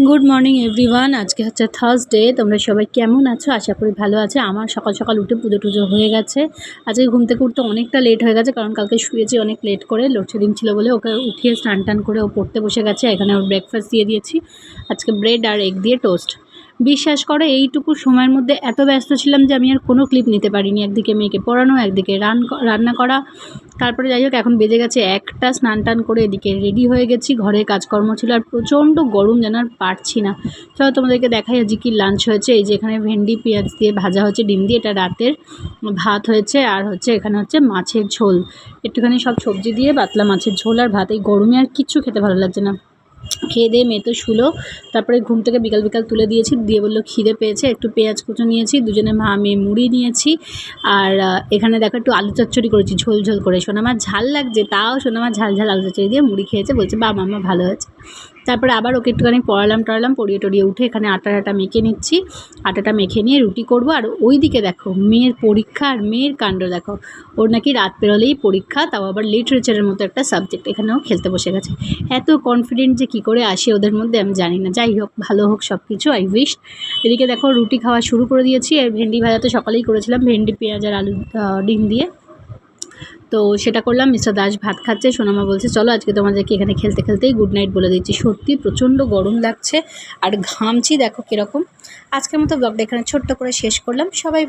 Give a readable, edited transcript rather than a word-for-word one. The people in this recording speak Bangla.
Good morning everyone. আজকে হচ্ছে থার্সডে। তোমরা সবাই কেমন আছো? আশা করি ভালো আছে। আমার সকাল সকাল উঠে পুজো টুজো হয়ে গেছে। আজকে ঘুম থেকে উঠতে অনেকটা লেট হয়ে গেছে, কারণ কালকে শুয়েছি অনেক লেট করে, লোডশেডিং ছিল বলে। ওকে উঠিয়ে স্নান টান করে ও পড়তে বসে গেছে। এখানে ওর ব্রেকফাস্ট দিয়ে দিয়েছি, আজকে ব্রেড আর এগ দিয়ে টোস্ট। বিশ্বাস করো, এইটুকু সময়ের মধ্যে এত ব্যস্ত ছিলাম যে আমি আর কোনো ক্লিপ নিতে পারিনি। একদিকে মেয়েকে পড়ানো, একদিকে রান্না করা। তারপরে যাই হোক, এখন বেজে গেছে একটা। স্নান টান করে এদিকে রেডি হয়ে গেছি, ঘরের কাজকর্ম ছিল। আর প্রচণ্ড গরম, যেন আর পারছি না। চলো তোমাদেরকে দেখাই আজকে কি লাঞ্চ হয়েছে। এই যে এখানে ভেন্ডি পেঁয়াজ দিয়ে ভাজা হচ্ছে, ডিম দিয়ে। এটা রাতের ভাত হয়েছে। আর হচ্ছে এখানে হচ্ছে মাছের ঝোল, একটুখানি সব সবজি দিয়ে পাতলা মাছের ঝোল আর ভাত। এই গরমে আর কিচ্ছু খেতে ভালো লাগছে না। খেয়ে দিয়ে মেয়ে তো শুলো। তারপরে ঘুম থেকে বিকাল তুলে দিয়েছি, দিয়ে বললো খিদে পেয়েছে। একটু পেঁয়াজ কুচো নিয়েছি, দুজনে মা মেয়ে মুড়ি নিয়েছি। আর এখানে দেখো একটু আলু চচ্চড়ি করেছি, ঝোল ঝোল করে। সোনামার ঝাল লাগছে, তাও সোনামার ঝাল ঝাল আলু চচ্চড়ি দিয়ে মুড়ি খেয়েছে, বলছে বা মামা ভালো হয়েছে। তারপরে আবার ওকে একটুখানি পড়ালাম, পড়িয়ে টড়িয়ে উঠে এখানে আটা মেখে নিচ্ছি। আটাটা মেখে নিয়ে রুটি করব। আর ওই দিকে দেখো মেয়ের পরীক্ষা, আর মেয়ের কাণ্ড দেখো। ওর নাকি রাত পেরোলেই পরীক্ষা, তাও আবার লিটারেচারের মতো একটা সাবজেক্ট। এখানেও খেলতে বসে গেছে। এত কনফিডেন্ট যে কী করে আসে ওদের মধ্যে আমি জানি না। যাই হোক, ভালো হোক সব কিছু, আই উইশ। এদিকে দেখো রুটি খাওয়া শুরু করে দিয়েছি। আর ভেন্ডি ভাজা তো সকালেই করেছিলাম, ভেন্ডি পেঁয়াজ আর আলু ডিম দিয়ে। তো সেটা করলাম। মিস্টার দাস ভাত খাচ্ছে। সোনামা বলছে চলো আজকে তোমাদেরকে এখানে খেলতে খেলতেই গুড নাইট বলে দিচ্ছি। সত্যি প্রচণ্ড গরম লাগছে আর ঘামছি দেখো কীরকম। আজকের মতো ব্লগটা এখানে ছোট্ট করে শেষ করলাম। সবাই